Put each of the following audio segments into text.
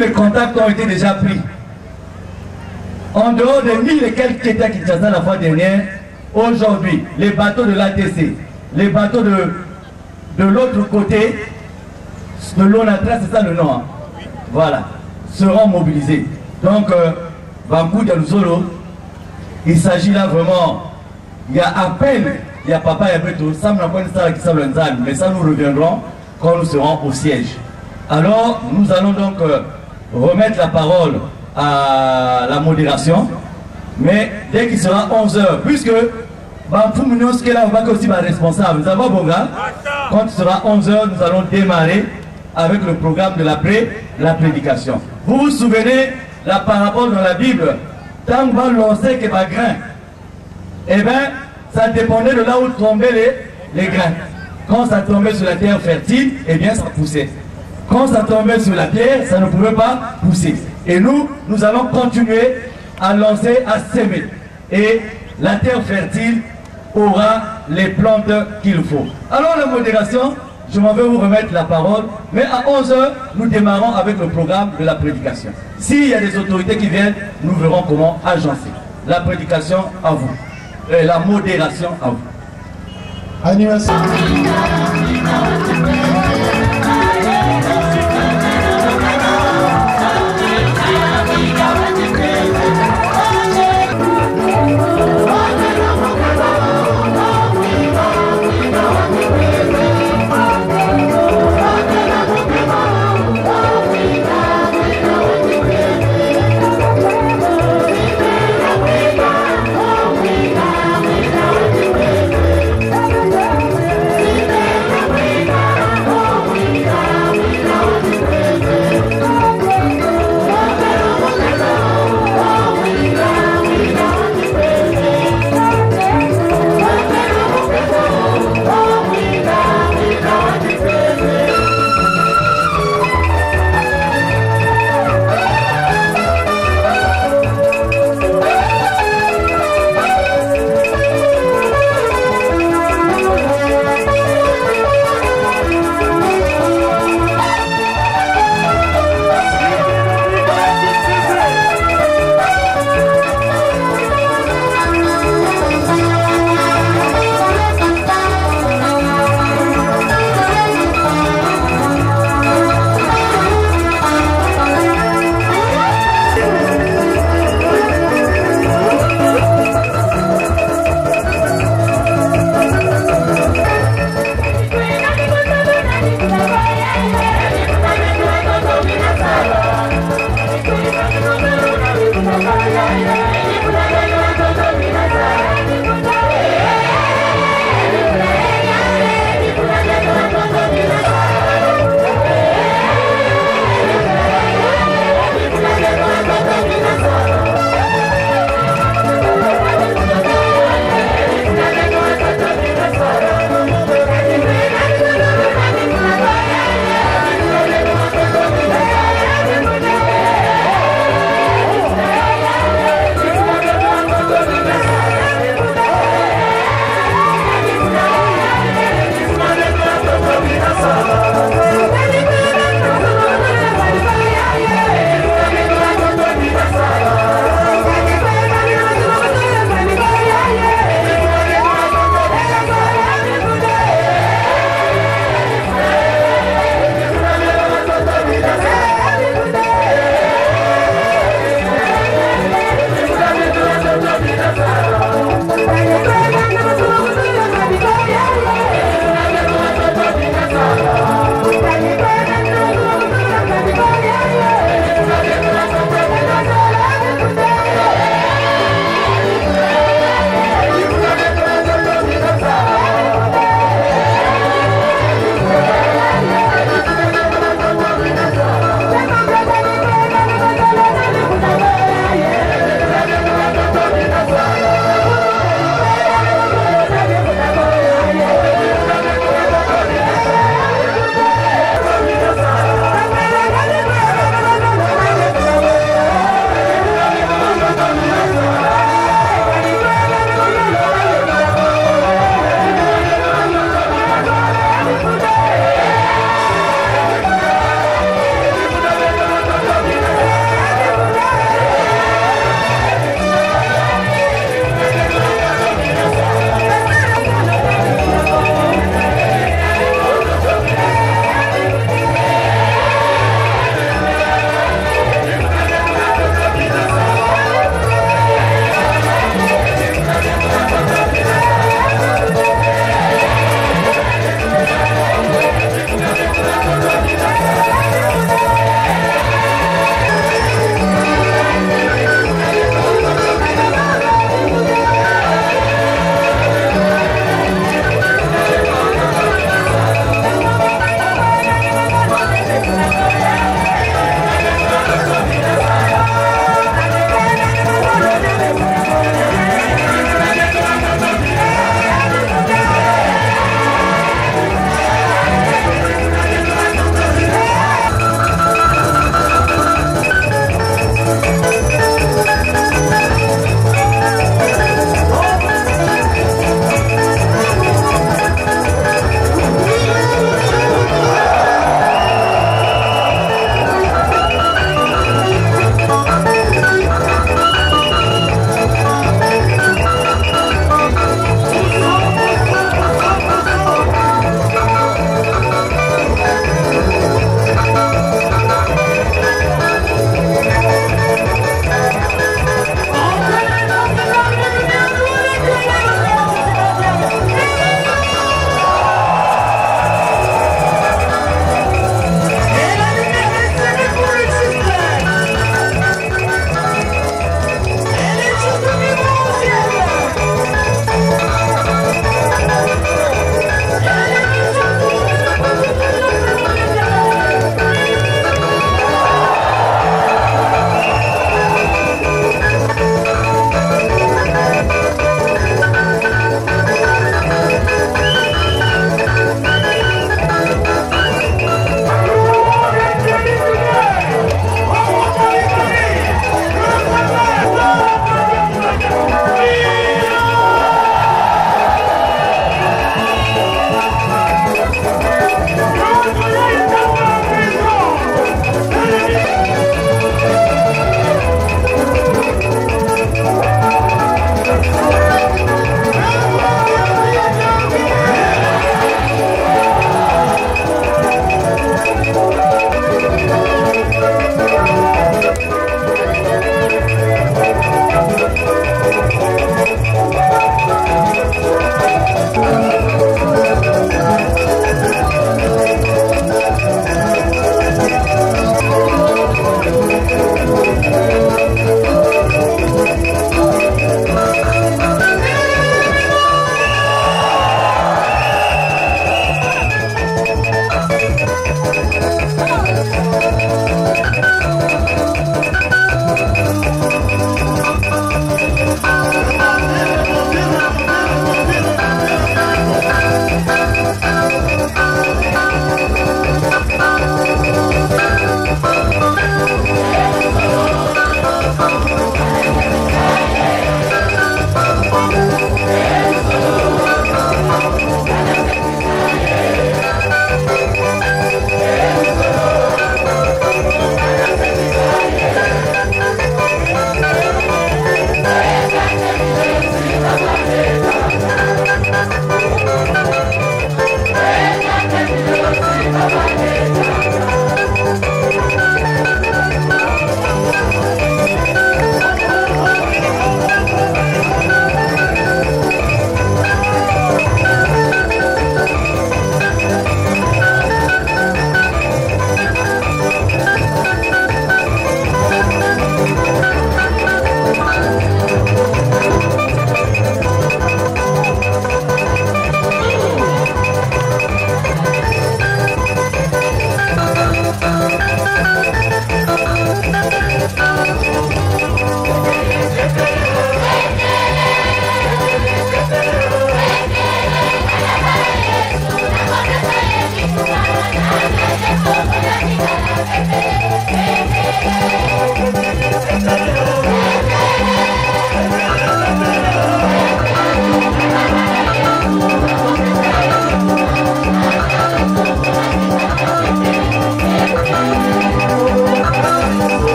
les contacts ont été déjà pris. En dehors des 1000 et quelques qui étaient à Kinshasa la fois dernière, aujourd'hui, les bateaux de l'ATC, les bateaux de l'autre côté, de l'ONATRA, c'est ça le nom, hein? Voilà, seront mobilisés. Donc, Bankou Dialouzolo, il s'agit là vraiment, il y a à peine, il y a Papa et Beto, ça me rappelle ça qui s'appelle Nzal, mais ça nous reviendrons quand nous serons au siège. Alors, nous allons donc remettre la parole à la modération, mais dès qu'il sera 11h, puisque Bamfou Mounios qui est là, on va aussi être responsable. Nous avons Bonga, quand il sera 11h, nous allons démarrer avec le programme de la prédication. Vous vous souvenez la parabole dans la Bible, tant qu'on va lancer que va grain, eh bien, ça dépendait de là où tombaient les grains. Quand ça tombait sur la terre fertile, eh bien, ça poussait. Quand ça tombait sur la terre, ça ne pouvait pas pousser. Et nous allons continuer à lancer, à s'aimer. Et la terre fertile aura les plantes qu'il faut. Alors la modération, je m'en vais vous remettre la parole, mais à 11h, nous démarrons avec le programme de la prédication. S'il y a des autorités qui viennent, nous verrons comment agencer. La prédication à vous. Et la modération à vous. Animation.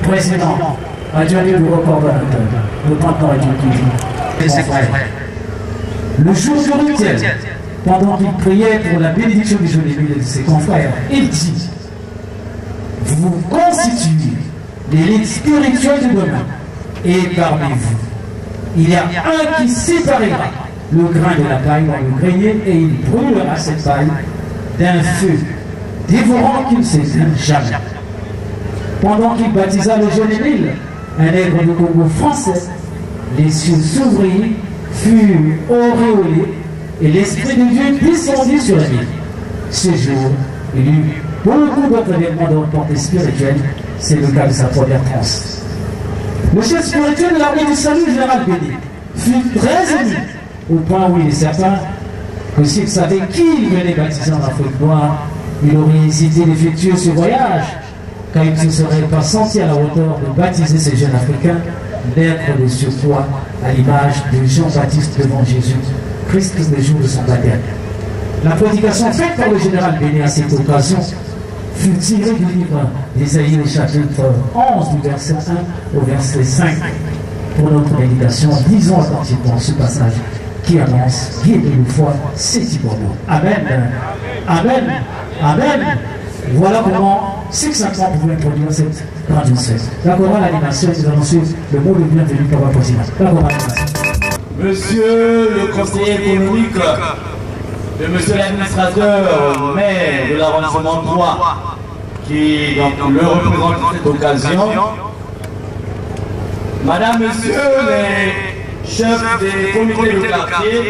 président adjoint du coordonnateur, le patron adjoint le jour du rituel, pendant qu'il priait pour la bénédiction du jeune de ses confrères, il dit: vous constituez l'élite spirituelle de demain, et parmi vous, il y a un qui séparera le grain de la paille dans le grenier, et il brûlera cette paille d'un feu dévorant qui ne s'éteint jamais. Pendant qu'il baptisa le jeune Émile, un nègre de Congo français, les cieux s'ouvrirent, furent auréolés, et l'Esprit de Dieu descendit sur Émile. Ce jour, il eut beaucoup d'autres événements de portée spirituelle. C'est le cas de sa première transe. Le chef spirituel de l'armée du salut, général Béni, fut très ému, au point où il est certain que s'il savait qui il venait baptiser en Afrique noire, il aurait hésité d'effectuer ce voyage, car il ne se serait pas senti à la hauteur de baptiser ces jeunes Africains, d'être de surcroît à l'image de Jean-Baptiste devant Jésus-Christ le jour de son baptême. La prédication faite par le général Béni à cette occasion fut tirée du livre d'Ésaïe, chapitre 11, du verset 1 au verset 5. Pour notre méditation, disons attentivement ce passage qui annonce, qui est de foi, c'est pour nous. Amen. Amen. Amen. Voilà comment succinctement pouvait produire cette grande fête. D'accord, à l'animation, nous allons suivre le mot de bienvenue par la présidente. D'accord, à l'animation. Monsieur le conseiller économique de monsieur l'administrateur maire de l'arrondissement 3, qui donc, le représente à cette occasion, madame, monsieur les chefs des comités de quartier,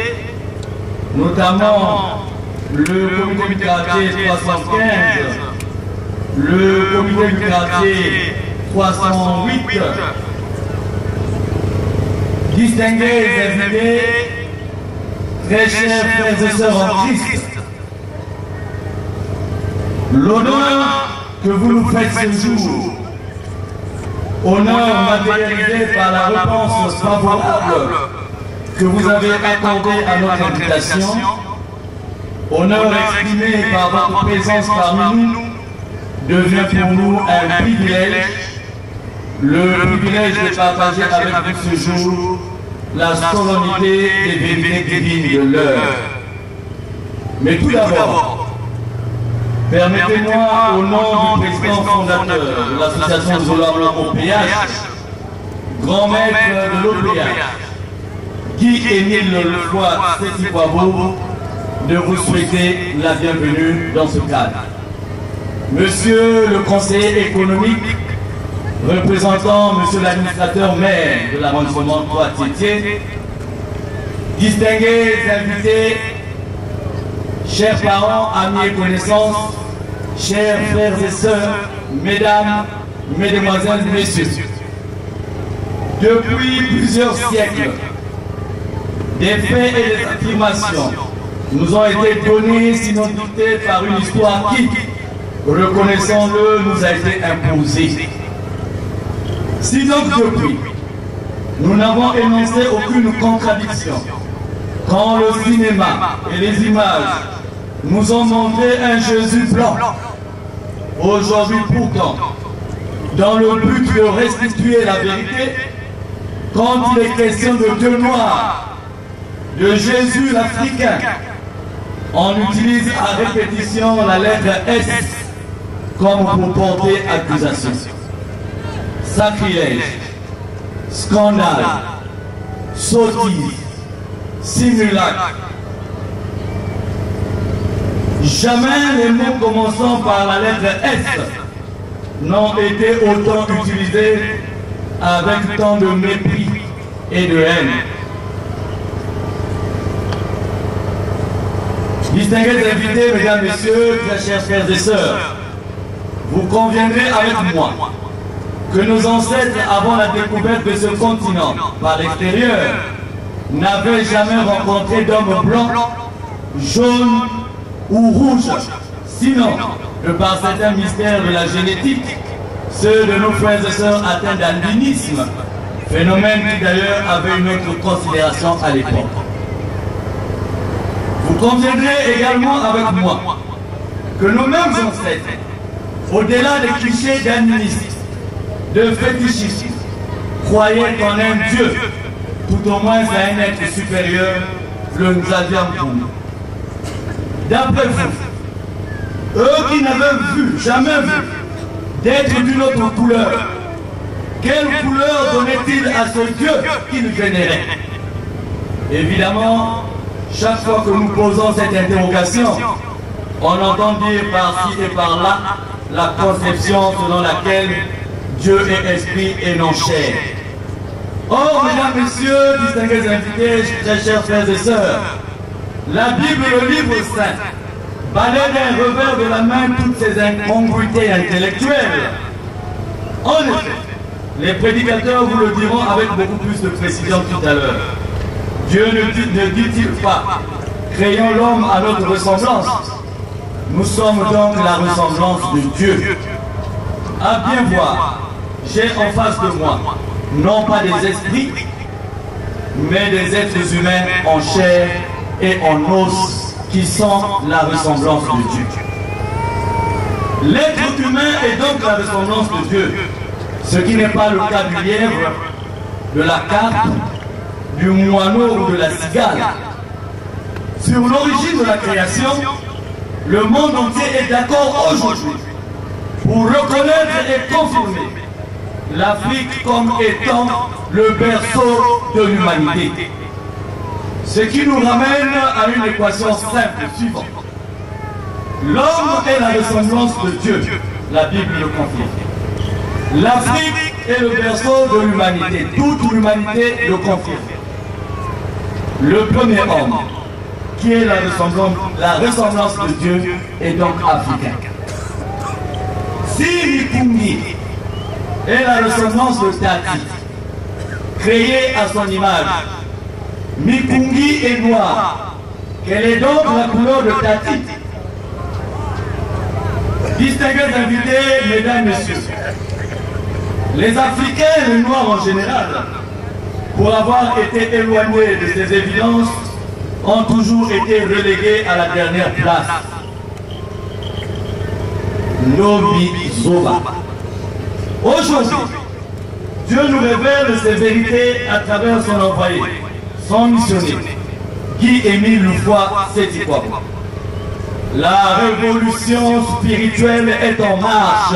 notamment le comité du quartier 315, le comité du quartier 308, distingués invités, très chers frères et sœurs en Christ, l'honneur que vous nous faites ce jour, honneur matérialisé par la réponse favorable que vous avez accordée à notre invitation, honneur exprimé par votre présence parmi nous, devient pour nous un privilège, le privilège de partager avec vous ce jour la solennité des vérités divines de l'heure. Mais tout d'abord, permettez-moi, au nom du président fondateur de l'association Zola Blanc au péage, grand maître de l'OPH, Guy Émile Lefoy Sétikwabo, de vous souhaiter la bienvenue dans ce cadre. Monsieur le conseiller économique, représentant monsieur l'administrateur maire de l'arrondissement 3 Tietier, distingués invités, chers parents, amis et connaissances, chers frères et sœurs, mesdames, mesdemoiselles, messieurs, depuis plusieurs siècles, des faits et des affirmations nous ont été donnés, sinon dictés par une histoire qui, reconnaissons-le, nous a été imposée. Si donc depuis, nous n'avons énoncé aucune contradiction, quand le cinéma et les images nous ont montré un Jésus blanc, aujourd'hui pourtant, dans le but de restituer la vérité, quand il est question de Dieu noir, de Jésus l'Africain, on utilise à répétition la lettre S comme pour porter accusation. Sacrilège, scandale, sottise, simulacre. Jamais les mots commençant par la lettre S n'ont été autant utilisés avec tant de mépris et de haine. Distingués invités, mesdames, messieurs, très chers frères et sœurs, vous conviendrez avec moi que nos ancêtres, avant la découverte de ce continent par l'extérieur, n'avaient jamais rencontré d'hommes blancs, jaunes ou rouges, sinon que par certains mystères de la génétique, ceux de nos frères et sœurs atteints d'albinisme, phénomène qui d'ailleurs avait une autre considération à l'époque. Vous conviendrez également avec moi que nos mêmes ancêtres, au-delà des clichés d'albinisme, de fétichisme, croyaient qu'en un Dieu, tout au moins à un être supérieur, le nous avions pour nous. D'après vous, eux qui n'avaient jamais vu d'être d'une autre couleur, quelle couleur donnait-il à ce Dieu qu'ils vénéraient? Évidemment, chaque fois que nous posons cette interrogation, on entend dire par-ci et par-là la conception selon laquelle Dieu est esprit et non chair. Or, mesdames, messieurs, distingués invités, très chers frères et sœurs, la Bible, le livre saint, balaie d'un revers de la main toutes ces incongruités intellectuelles. En effet, les prédicateurs vous le diront avec beaucoup plus de précision tout à l'heure. Dieu ne dit-il pas, créons l'homme à notre ressemblance. Nous sommes donc la ressemblance de Dieu. À bien voir, j'ai en face de moi, non pas des esprits, mais des êtres humains en chair et en os qui sont la ressemblance de Dieu. L'être humain est donc la ressemblance de Dieu, ce qui n'est pas le cas du lièvre, de la carpe, du moineau ou de la cigale. Sur l'origine de la création, le monde entier est d'accord aujourd'hui pour reconnaître et confirmer l'Afrique comme étant le berceau de l'humanité. Ce qui nous ramène à une équation simple suivante. L'homme est la ressemblance de Dieu, la Bible le confirme. L'Afrique est le berceau de l'humanité, toute l'humanité le confirme. Le premier homme, qui est la ressemblance de Dieu, est donc africain. Si Mikungi est la ressemblance de Tati, créée à son image, Mikungi est noir, quelle est donc la couleur de Tati? Distingués invités, mesdames, messieurs, les Africains et les Noirs en général, pour avoir été éloignés de ces évidences, ont toujours été relégués à la dernière place. Lobi Zoba. Aujourd'hui, Dieu nous révèle ces vérités à travers son envoyé, son missionnaire, Guy-Émile Louvois-Setikwabo. La révolution spirituelle est en marche,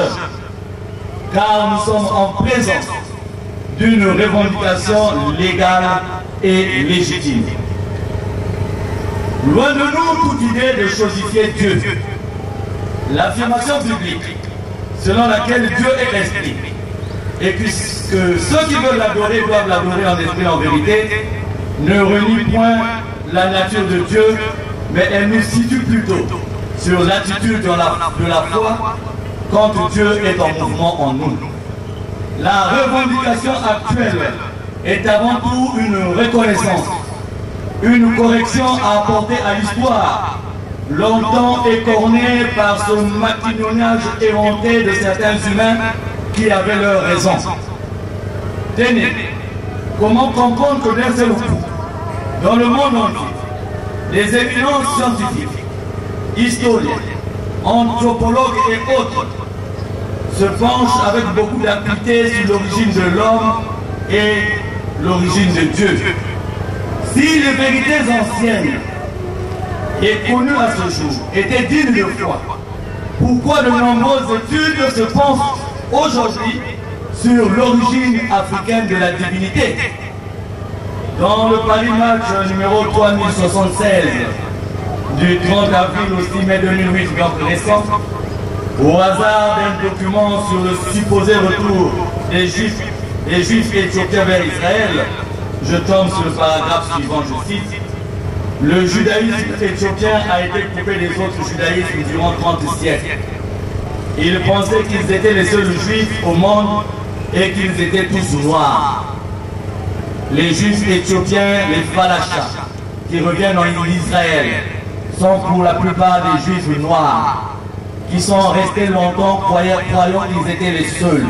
car nous sommes en présence d'une revendication légale et légitime. Loin de nous toute idée de chosifier Dieu. L'affirmation biblique selon laquelle Dieu est esprit et que ceux qui veulent l'adorer doivent l'adorer en esprit et en vérité ne renie point la nature de Dieu, mais elle nous situe plutôt sur l'attitude de la foi quand Dieu est en mouvement en nous. La revendication actuelle est avant tout une reconnaissance, une correction à apporter à l'histoire, longtemps écornée par ce maquignonnage éhonté de certains humains qui avaient leur raison. Tenez, comment comprendre que d'un seul coup, dans le monde entier, les éminences scientifiques, historiens, anthropologues et autres se penchent avec beaucoup d'acuité sur l'origine de l'homme et l'origine de Dieu. Si les vérités anciennes et connues à ce jour étaient dignes de foi, pourquoi de nombreuses études se penchent aujourd'hui sur l'origine africaine de la divinité? Dans le Paris Match numéro 3076 du 30 avril au 6 mai 2008, donc récent, au hasard d'un document sur le supposé retour des Juifs éthiopiens vers Israël, je tombe sur le paragraphe suivant, je cite: le judaïsme éthiopien a été coupé des autres judaïsmes durant 30 siècles. Ils pensaient qu'ils étaient les seuls juifs au monde et qu'ils étaient tous noirs. Les juifs éthiopiens, les Falachas, qui reviennent en Israël, sont pour la plupart des juifs noirs, qui sont restés longtemps croyant qu'ils étaient les seuls.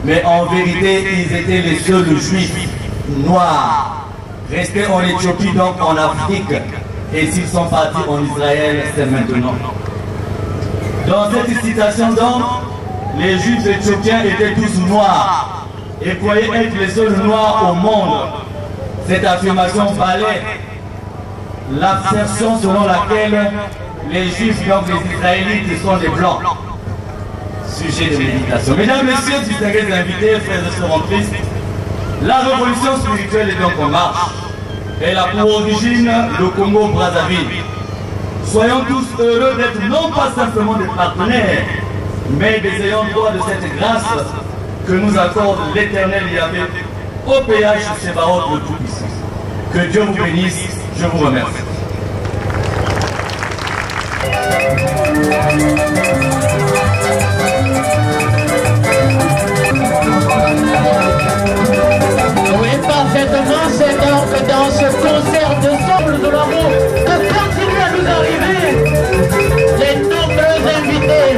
Mais en vérité, ils étaient les seuls juifs noirs, restés en Éthiopie, donc en Afrique. Et s'ils sont partis en Israël, c'est maintenant. Dans cette citation donc, les Juifs éthiopiens étaient tous noirs et croyaient être les seuls noirs au monde. Cette affirmation valait l'assertion selon laquelle les Juifs, donc les Israélites, sont des Blancs. Sujet de méditation. Mesdames, Messieurs, distingués invités, frères et sœurs en Christ, la révolution spirituelle est donc en marche. Elle a pour origine le Congo-Brazzaville. Soyons tous heureux d'être non pas simplement des partenaires, mais des ayants droit de cette grâce que nous accorde l'Éternel Yahvé au péage Sébaoth le Tout-Puissant. Que Dieu vous bénisse, je vous remercie. Oui, parfaitement, c'est donc dans ce concert de Somme de l'amour que continuent à nous arriver les nombreux invités.